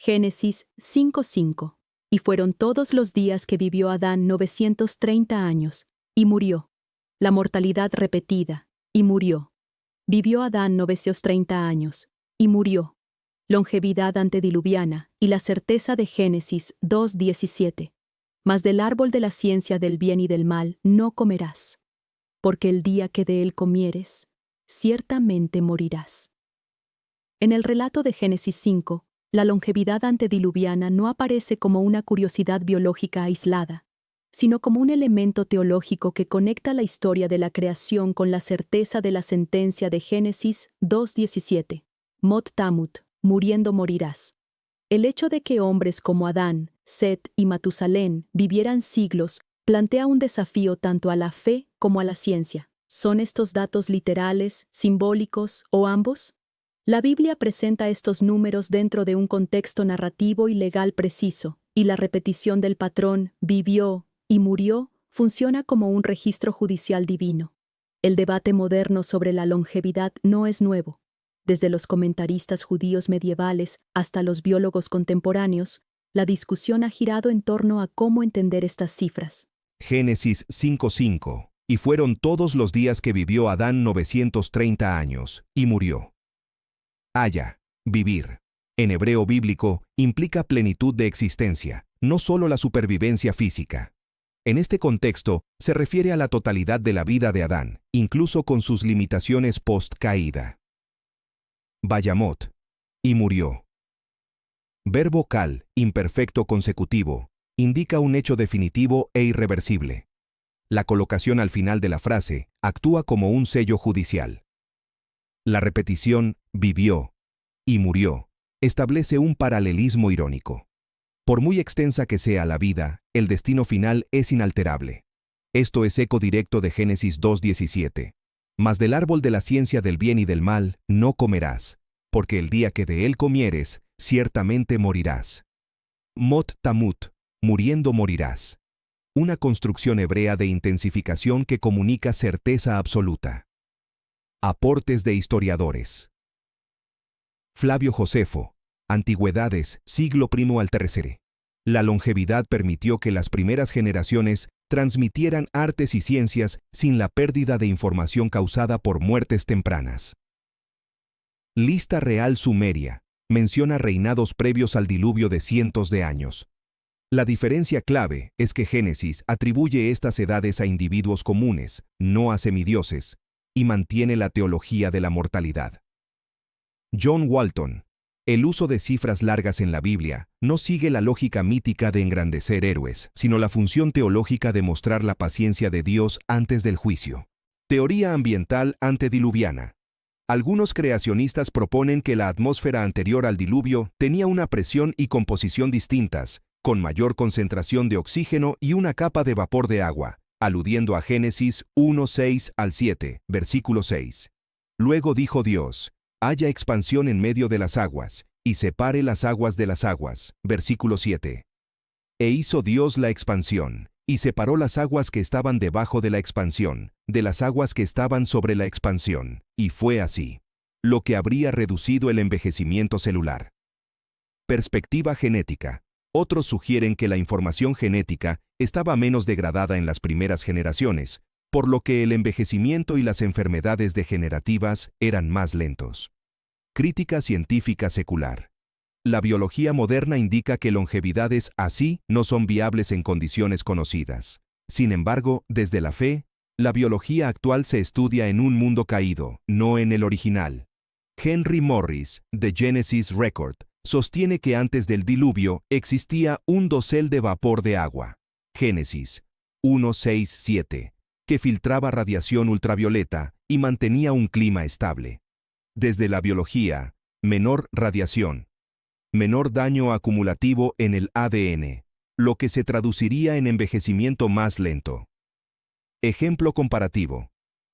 Génesis 5:5. Y fueron todos los días que vivió Adán 930 años, y murió. La mortalidad repetida, y murió. Vivió Adán 930 años, y murió. Longevidad antediluviana y la certeza de Génesis 2:17. Mas del árbol de la ciencia del bien y del mal no comerás, porque el día que de él comieres, ciertamente morirás. En el relato de Génesis 5, la longevidad antediluviana no aparece como una curiosidad biológica aislada, sino como un elemento teológico que conecta la historia de la creación con la certeza de la sentencia de Génesis 2:17. Mot tamut, muriendo morirás. El hecho de que hombres como Adán, Set y Matusalén vivieran siglos plantea un desafío tanto a la fe como a la ciencia. ¿Son estos datos literales, simbólicos o ambos? La Biblia presenta estos números dentro de un contexto narrativo y legal preciso, y la repetición del patrón vivió y murió funciona como un registro judicial divino. El debate moderno sobre la longevidad no es nuevo. Desde los comentaristas judíos medievales hasta los biólogos contemporáneos, la discusión ha girado en torno a cómo entender estas cifras. Génesis 5:5. Y fueron todos los días que vivió Adán 930 años, y murió. Haya, vivir. En hebreo bíblico, implica plenitud de existencia, no solo la supervivencia física. En este contexto, se refiere a la totalidad de la vida de Adán, incluso con sus limitaciones post-caída. Vayamot. Y murió. Verbo cal, imperfecto consecutivo, indica un hecho definitivo e irreversible. La colocación al final de la frase actúa como un sello judicial. La repetición, vivió y murió, establece un paralelismo irónico. Por muy extensa que sea la vida, el destino final es inalterable. Esto es eco directo de Génesis 2:17. Mas del árbol de la ciencia del bien y del mal no comerás, porque el día que de él comieres, ciertamente morirás. Mot tamut, muriendo morirás. Una construcción hebrea de intensificación que comunica certeza absoluta. Aportes de historiadores. Flavio Josefo, Antigüedades, siglo I al III. La longevidad permitió que las primeras generaciones transmitieran artes y ciencias sin la pérdida de información causada por muertes tempranas. Lista Real Sumeria menciona reinados previos al diluvio de cientos de años. La diferencia clave es que Génesis atribuye estas edades a individuos comunes, no a semidioses, y mantiene la teología de la mortalidad. John Walton. El uso de cifras largas en la Biblia no sigue la lógica mítica de engrandecer héroes, sino la función teológica de mostrar la paciencia de Dios antes del juicio. Teoría ambiental antediluviana. Algunos creacionistas proponen que la atmósfera anterior al diluvio tenía una presión y composición distintas, con mayor concentración de oxígeno y una capa de vapor de agua, aludiendo a Génesis 1:6 al 7, versículo 6. Luego dijo Dios: haya expansión en medio de las aguas, y separe las aguas de las aguas, versículo 7. E hizo Dios la expansión, y separó las aguas que estaban debajo de la expansión, de las aguas que estaban sobre la expansión, y fue así. Lo que habría reducido el envejecimiento celular. Perspectiva genética. Otros sugieren que la información genética estaba menos degradada en las primeras generaciones, por lo que el envejecimiento y las enfermedades degenerativas eran más lentos. Crítica científica secular. La biología moderna indica que longevidades así no son viables en condiciones conocidas. Sin embargo, desde la fe, la biología actual se estudia en un mundo caído, no en el original. Henry Morris, de Genesis Record, sostiene que antes del diluvio existía un dosel de vapor de agua, Génesis 1:6-7, que filtraba radiación ultravioleta y mantenía un clima estable. Desde la biología, menor radiación, menor daño acumulativo en el ADN, lo que se traduciría en envejecimiento más lento. Ejemplo comparativo.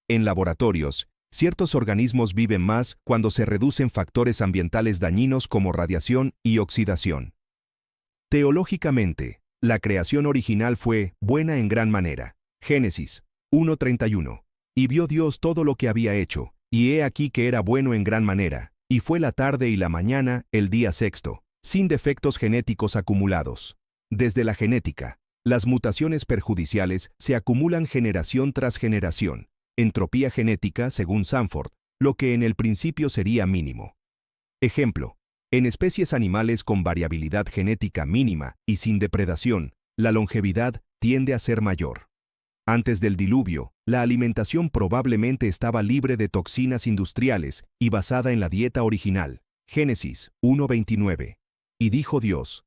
En laboratorios, ciertos organismos viven más cuando se reducen factores ambientales dañinos como radiación y oxidación. Teológicamente, la creación original fue buena en gran manera. Génesis 1:31. Y vio Dios todo lo que había hecho, y he aquí que era bueno en gran manera, y fue la tarde y la mañana el día sexto. sin defectos genéticos acumulados. Desde la genética, las mutaciones perjudiciales se acumulan generación tras generación. Entropía genética, según Sanford, lo que en el principio sería mínimo. Ejemplo, en especies animales con variabilidad genética mínima y sin depredación, la longevidad tiende a ser mayor. Antes del diluvio, la alimentación probablemente estaba libre de toxinas industriales y basada en la dieta original. Génesis 1:29. Y dijo Dios: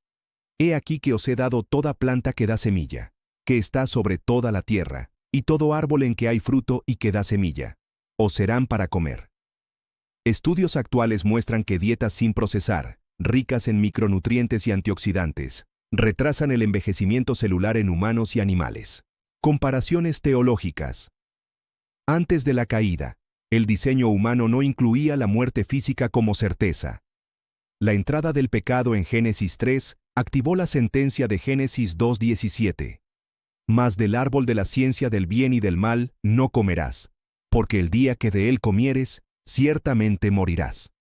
He aquí que os he dado toda planta que da semilla, que está sobre toda la tierra, y todo árbol en que hay fruto y que da semilla. Os serán para comer. Estudios actuales muestran que dietas sin procesar, ricas en micronutrientes y antioxidantes, retrasan el envejecimiento celular en humanos y animales. Comparaciones teológicas. Antes de la caída, el diseño humano no incluía la muerte física como certeza. La entrada del pecado en Génesis 3 activó la sentencia de Génesis 2:17. Mas del árbol de la ciencia del bien y del mal no comerás, porque el día que de él comieres, ciertamente morirás.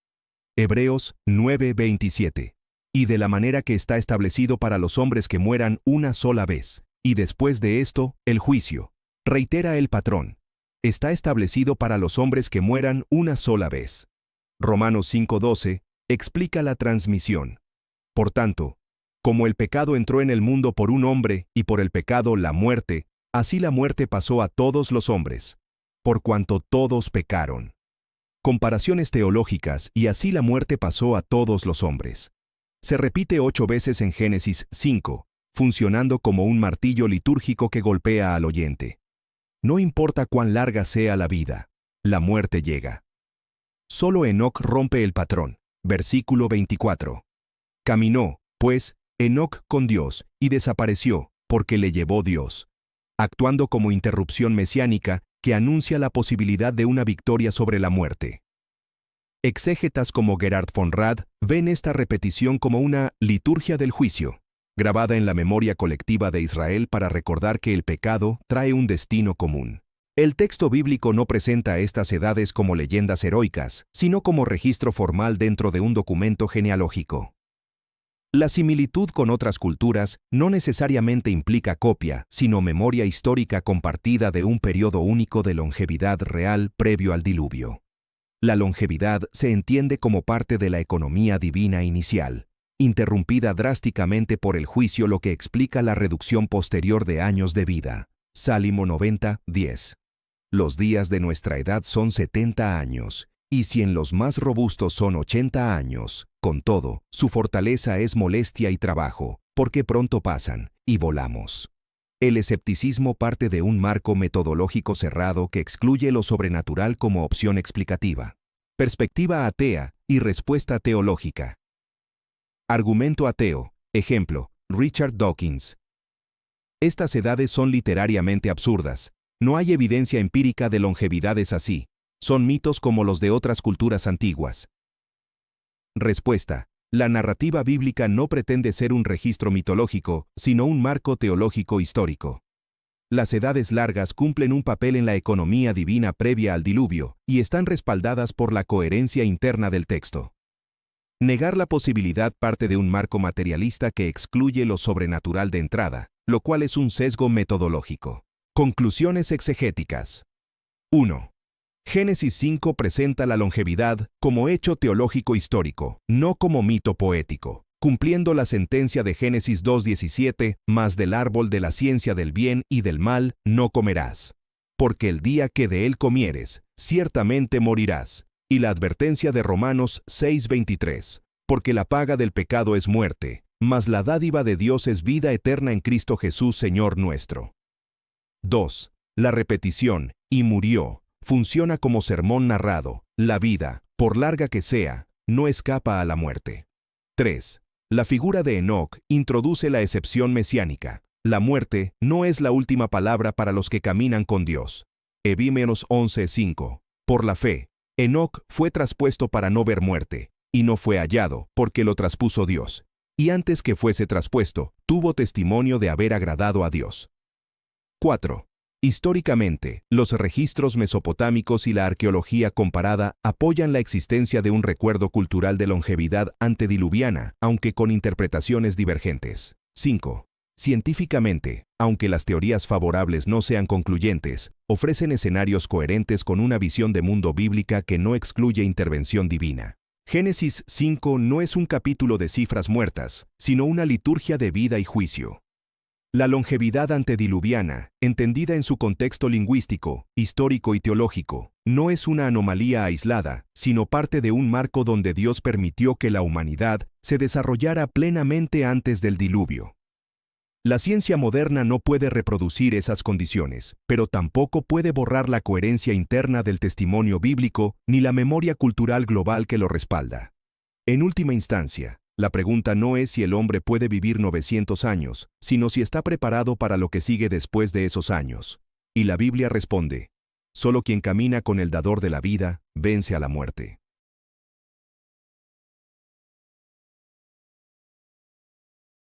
Hebreos 9:27. Y de la manera que está establecido para los hombres que mueran una sola vez, y después de esto, el juicio. Reitera el patrón. Está establecido para los hombres que mueran una sola vez. Romanos 5:12 explica la transmisión. Por tanto, como el pecado entró en el mundo por un hombre y por el pecado la muerte, así la muerte pasó a todos los hombres, por cuanto todos pecaron. Comparaciones teológicas y así la muerte pasó a todos los hombres. Se repite 8 veces en Génesis 5, funcionando como un martillo litúrgico que golpea al oyente. No importa cuán larga sea la vida, la muerte llega. Solo Enoc rompe el patrón. Versículo 24. Caminó, pues, Enoc con Dios, y desapareció, porque le llevó Dios, actuando como interrupción mesiánica que anuncia la posibilidad de una victoria sobre la muerte. Exégetas como Gerhard von Rad ven esta repetición como una liturgia del juicio, grabada en la memoria colectiva de Israel para recordar que el pecado trae un destino común. El texto bíblico no presenta estas edades como leyendas heroicas, sino como registro formal dentro de un documento genealógico. La similitud con otras culturas no necesariamente implica copia, sino memoria histórica compartida de un periodo único de longevidad real previo al diluvio. La longevidad se entiende como parte de la economía divina inicial, interrumpida drásticamente por el juicio, lo que explica la reducción posterior de años de vida. Sálimo 90:10. Los días de nuestra edad son 70 años, y si en los más robustos son 80 años, con todo, su fortaleza es molestia y trabajo, porque pronto pasan, y volamos. El escepticismo parte de un marco metodológico cerrado que excluye lo sobrenatural como opción explicativa. Perspectiva atea y respuesta teológica. Argumento ateo. Ejemplo, Richard Dawkins. Estas edades son literariamente absurdas. No hay evidencia empírica de longevidades así. Son mitos como los de otras culturas antiguas. Respuesta. La narrativa bíblica no pretende ser un registro mitológico, sino un marco teológico histórico. Las edades largas cumplen un papel en la economía divina previa al diluvio y están respaldadas por la coherencia interna del texto. Negar la posibilidad parte de un marco materialista que excluye lo sobrenatural de entrada, lo cual es un sesgo metodológico. Conclusiones exegéticas. 1. Génesis 5 presenta la longevidad como hecho teológico histórico, no como mito poético, cumpliendo la sentencia de Génesis 2:17, mas del árbol de la ciencia del bien y del mal no comerás, porque el día que de él comieres, ciertamente morirás, y la advertencia de Romanos 6:23, porque la paga del pecado es muerte, mas la dádiva de Dios es vida eterna en Cristo Jesús Señor nuestro. 2. La repetición, y murió, funciona como sermón narrado. La vida, por larga que sea, no escapa a la muerte. 3. La figura de Enoc introduce la excepción mesiánica. La muerte no es la última palabra para los que caminan con Dios. Hebreos 11:5. Por la fe, Enoc fue traspuesto para no ver muerte, y no fue hallado, porque lo traspuso Dios. Y antes que fuese traspuesto, tuvo testimonio de haber agradado a Dios. 4. Históricamente, los registros mesopotámicos y la arqueología comparada apoyan la existencia de un recuerdo cultural de longevidad antediluviana, aunque con interpretaciones divergentes. 5. Científicamente, aunque las teorías favorables no sean concluyentes, ofrecen escenarios coherentes con una visión de mundo bíblica que no excluye intervención divina. Génesis 5 no es un capítulo de cifras muertas, sino una liturgia de vida y juicio. La longevidad antediluviana, entendida en su contexto lingüístico, histórico y teológico, no es una anomalía aislada, sino parte de un marco donde Dios permitió que la humanidad se desarrollara plenamente antes del diluvio. La ciencia moderna no puede reproducir esas condiciones, pero tampoco puede borrar la coherencia interna del testimonio bíblico ni la memoria cultural global que lo respalda. En última instancia, la pregunta no es si el hombre puede vivir 900 años, sino si está preparado para lo que sigue después de esos años. Y la Biblia responde: solo quien camina con el dador de la vida, vence a la muerte.